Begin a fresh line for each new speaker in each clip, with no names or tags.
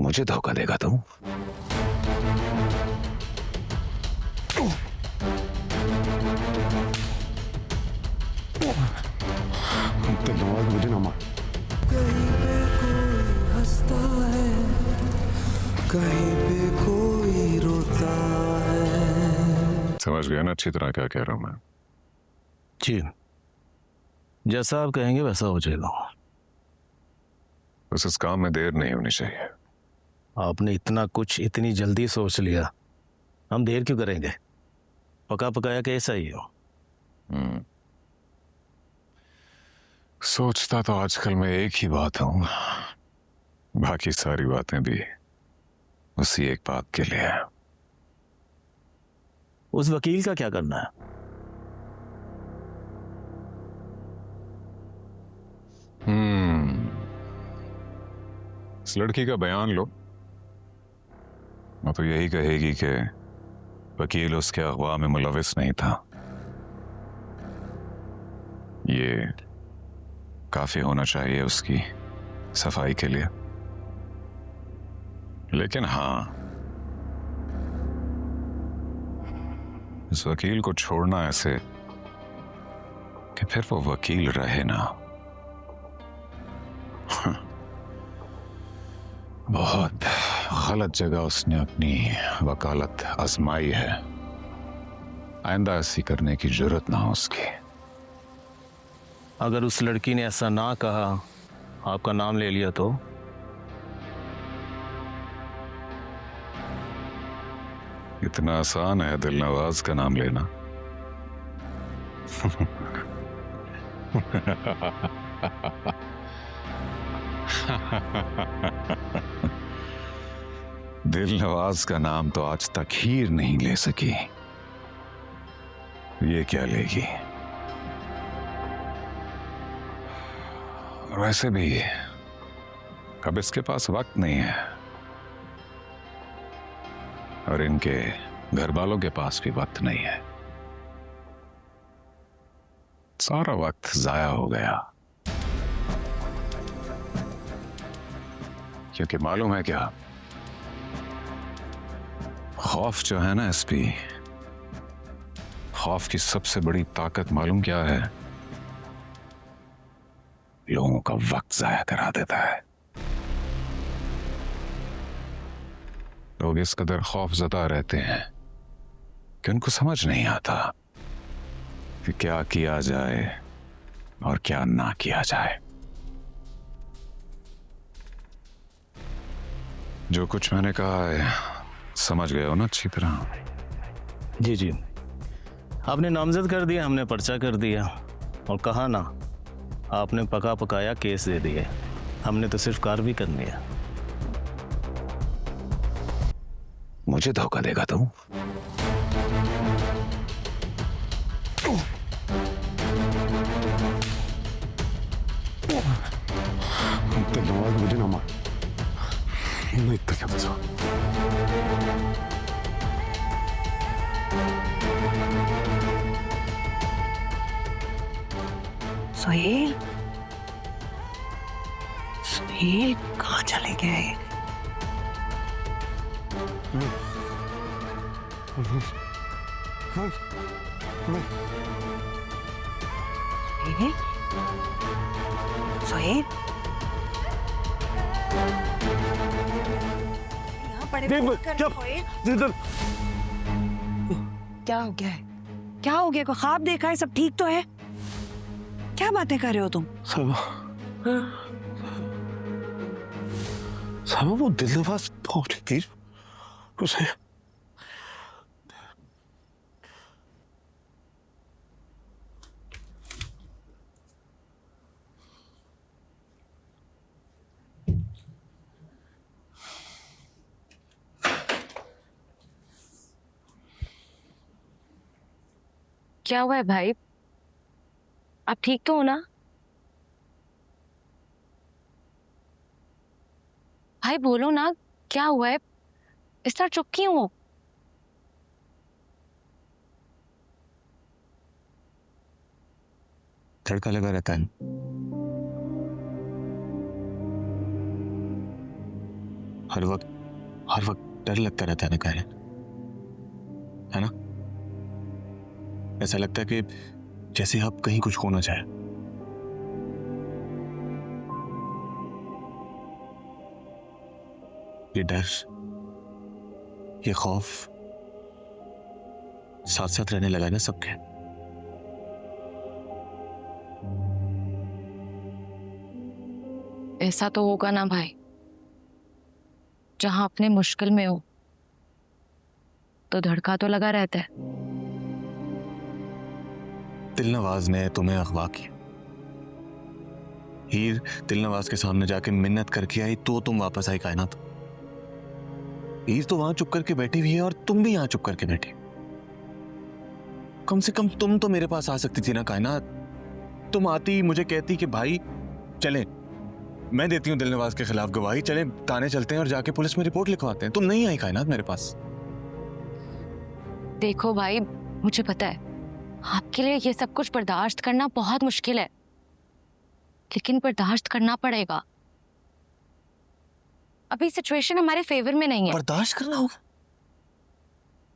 मुझे धोखा देगा तुम? मुझे ना मार।
कहीं पे कोई हंसता है, कहीं पे कोई रोता है।
समझ गया ना अच्छी तरह क्या कह रहा हूं मैं?
जी, जैसा आप कहेंगे वैसा हो जाएगा।
बस इस काम में देर नहीं होनी चाहिए।
आपने इतना कुछ इतनी जल्दी सोच लिया, हम देर क्यों करेंगे? पका पकाया कैसा ही हो।
सोचता तो आजकल मैं एक ही बात हूं, बाकी सारी बातें भी उसी एक बात के लिए है।
उस वकील का क्या करना है?
इस लड़की का बयान लो, मैं तो यही कहेगी कि वकील उसके अगवा में मुलविस नहीं था। ये काफी होना चाहिए उसकी सफाई के लिए। लेकिन हाँ, इस वकील को छोड़ना ऐसे कि फिर वो वकील रहे ना, बहुत गलत जगह उसने अपनी वकालत आजमाई है। आइंदा ऐसी करने की जरूरत ना हो उसकी।
अगर उस लड़की ने ऐसा ना कहा, आपका नाम ले लिया तो?
इतना आसान है दिलनवाज का नाम लेना? दिलनवाज का नाम तो आज तक हीर नहीं ले सकी, ये क्या लेगी? वैसे भी अब इसके पास वक्त नहीं है, और इनके घर वालों के पास भी वक्त नहीं है। सारा वक्त जाया हो गया। क्योंकि मालूम है क्या, खौफ जो है ना एसपी, खौफ की सबसे बड़ी ताकत मालूम क्या है? लोगों का वक्त जाया करा देता है। लोग इस कदर खौफजदा रहते हैं कि उनको समझ नहीं आता कि क्या किया जाए और क्या ना किया जाए। जो कुछ मैंने कहा है समझ गए हो ना अच्छी तरह?
जी जी, आपने नामजद कर दिया, हमने पर्चा कर दिया, और कहा ना, आपने पका पकाया केस दे दिए, हमने तो सिर्फ कार्रवाई करनी है।
मुझे धोखा देगा तुम? मुझे ना मार। नहीं तो क्या था?
सुहेल, सुहेल कहाँ चले गए? सुहेल, सुहेल, यहाँ पड़े क्या हो गया है? क्या हो गया? को ख्वाब देखा है? सब ठीक तो है? क्या बातें कर रहे हो तुम?
सब वो दिलनवाज बहुत प्लीज उसे
क्या हुआ है भाई? आप ठीक तो हो ना? भाई बोलो ना, क्या हुआ है? इस तरह चुप क्यों हो?
तड़का लगा रहता है।
हर वक्त डर लगता रहता है ना कायनात, है ना? ऐसा लगता है कि जैसे अब कहीं कुछ हो ना जाए। ये डर, ये खौफ साथ साथ रहने लगा है ना सबके।
ऐसा तो होगा ना भाई, जहां अपने मुश्किल में हो तो धड़का तो लगा रहता है।
दिलनवाज ने तुम्हें अगवा किया, हीर दिलनवाज के सामने जाके मिन्नत करके आई तो तुम वापस आई कायनात। हीर तो वहां चुप करके बैठी हुई है और तुम भी यहां चुप करके बैठी। कम से कम तुम तो मेरे पास आ सकती थी ना कायनात। तुम आती, मुझे कहती कि भाई चले, मैं देती हूँ दिलनवाज के खिलाफ गवाही, चले थाने चलते हैं और जाके पुलिस में रिपोर्ट लिखवाते हैं। तुम नहीं आई कायनात मेरे पास।
देखो भाई, मुझे पता है आपके लिए ये सब कुछ बर्दाश्त करना बहुत मुश्किल है, लेकिन बर्दाश्त करना पड़ेगा। अभी सिचुएशन हमारे फेवर में नहीं है।
बर्दाश्त करना होगा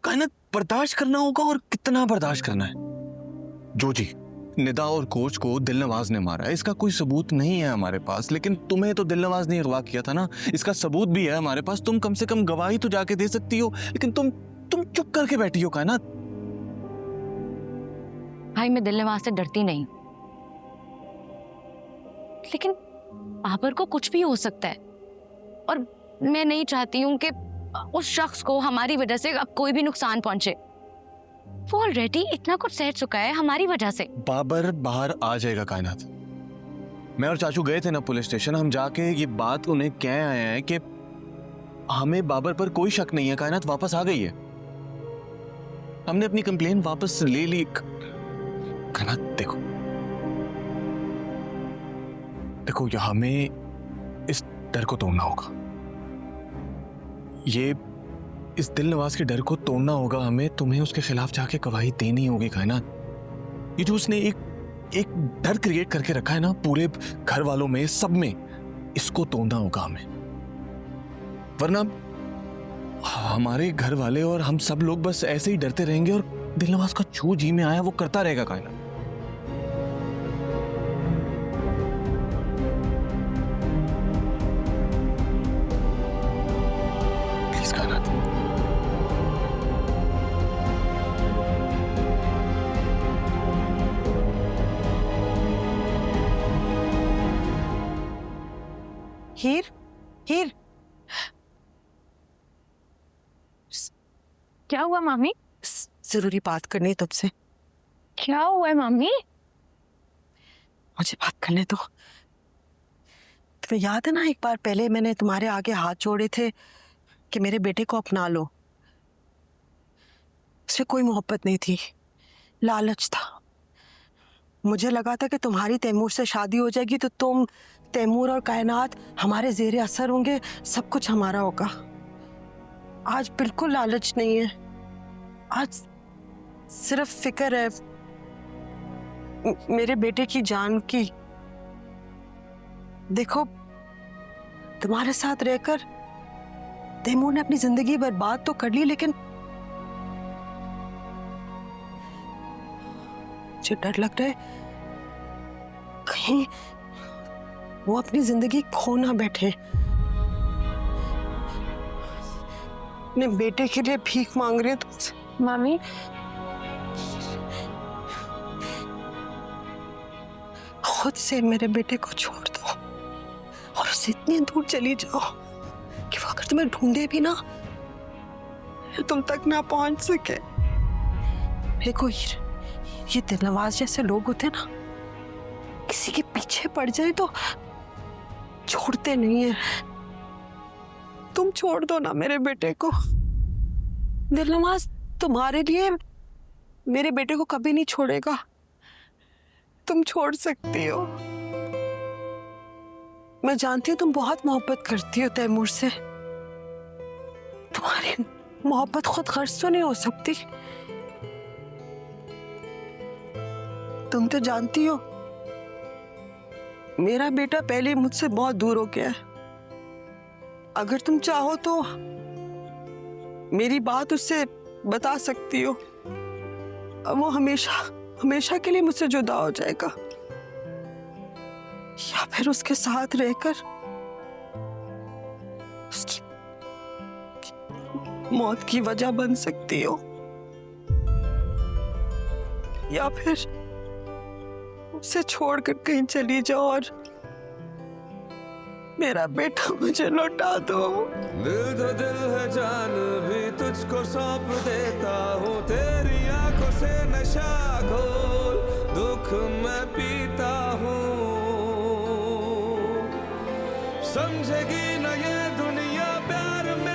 कायनात, बर्दाश्त करना होगा। और कितना बर्दाश्त करना है? जो जी, निदा और कोच को दिलनवाज ने मारा है, इसका कोई सबूत नहीं है हमारे पास, लेकिन तुम्हें तो दिलनवाज ने अगवा किया था ना, इसका सबूत भी है हमारे पास। तुम कम से कम गवाही तो जाके दे सकती हो, लेकिन तुम चुप करके बैठी हो कायनात।
भाई मैं दिलनवाज से डरती नहीं, लेकिन बाबर को कुछ भी हो सकता है और मैं नहीं चाहती हूं कि उस शख्स को हमारी वजह से अब कोई भी नुकसान पहुंचे। वो ऑलरेडी इतना कुछ सह चुका है हमारी वजह से।
बाबर बाहर आ जाएगा कायनात। मैं और चाचू गए थे ना पुलिस स्टेशन, हम जाके ये बात उन्हें कह आए हैं कि हमें बाबर पर कोई शक नहीं है। कायनात वापस आ गई है, हमने अपनी कंप्लेन वापस ले ली। कायनात देखो ये हमें इस डर को तोड़ना होगा, ये इस दिलनवाज के डर को तोड़ना होगा हमें। तुम्हें उसके खिलाफ जाके गवाही देनी होगी कायनात। ये जो उसने एक डर क्रिएट करके रखा है ना पूरे घर वालों में, सब में, इसको तोड़ना होगा हमें। वरना हमारे घर वाले और हम सब लोग बस ऐसे ही डरते रहेंगे और दिलनवाज का जो जी में आया वो करता रहेगा कायनात। प्लीज कायनात।
हीर, हीर,
क्या हुआ मामी?
जरूरी बात करनी है तुमसे।
क्या हुआ है मामी?
मुझे बात करने दो। तुम्हें याद है ना, एक बार पहले मैंने तुम्हारे आगे हाथ जोड़े थे कि मेरे बेटे को अपना लो। उससे कोई मोहब्बत नहीं थी, लालच था। मुझे लगा था कि तुम्हारी तैमूर से शादी हो जाएगी तो तुम, तैमूर और कायनात हमारे जेरे असर होंगे, सब कुछ हमारा होगा। आज बिल्कुल लालच नहीं है, आज सिर्फ फिक्र है मेरे बेटे की जान की। देखो, तुम्हारे साथ रहकर तैमूर ने अपनी जिंदगी बर्बाद तो कर ली, लेकिन मुझे डर लग रहा है कहीं वो अपनी जिंदगी खो ना बैठे। अपने बेटे के लिए भीख मांग रही है तुमसे।
मामी,
खुद से मेरे बेटे को छोड़ दो और उससे इतनी दूर चली जाओ कि वो अगर तुम्हें ढूंढे भी ना, तुम तक ना पहुंच सके। देखो हीर, ये दिलनवाज जैसे लोग होते ना, किसी के पीछे पड़ जाए तो छोड़ते नहीं है। तुम छोड़ दो ना मेरे बेटे को। दिलनवाज तुम्हारे लिए मेरे बेटे को कभी नहीं छोड़ेगा। तुम छोड़ सकती हो। मैं जानती हूँ तुम बहुत मोहब्बत करती हो तैमूर से। तुम्हारी मोहब्बत खुद गर्ज तो नहीं हो सकती। तुम तो जानती हो मेरा बेटा पहले मुझसे बहुत दूर हो गया है। अगर तुम चाहो तो मेरी बात उससे बता सकती हो। वो हमेशा हमेशा के लिए मुझसे जुदा हो जाएगा, या फिर उसके साथ रहकर उसकी मौत की वजह बन सकती हो, या फिर उसे छोड़कर कहीं चली जाओ और मेरा बेटा मुझे लौटा दो।
दिल तो दिल है, जान भी तुझको सौंप देता हूँ, तेरी आंखों से नशा घोल दुख मैं पीता हूँ। समझेगी न ये दुनिया प्यार में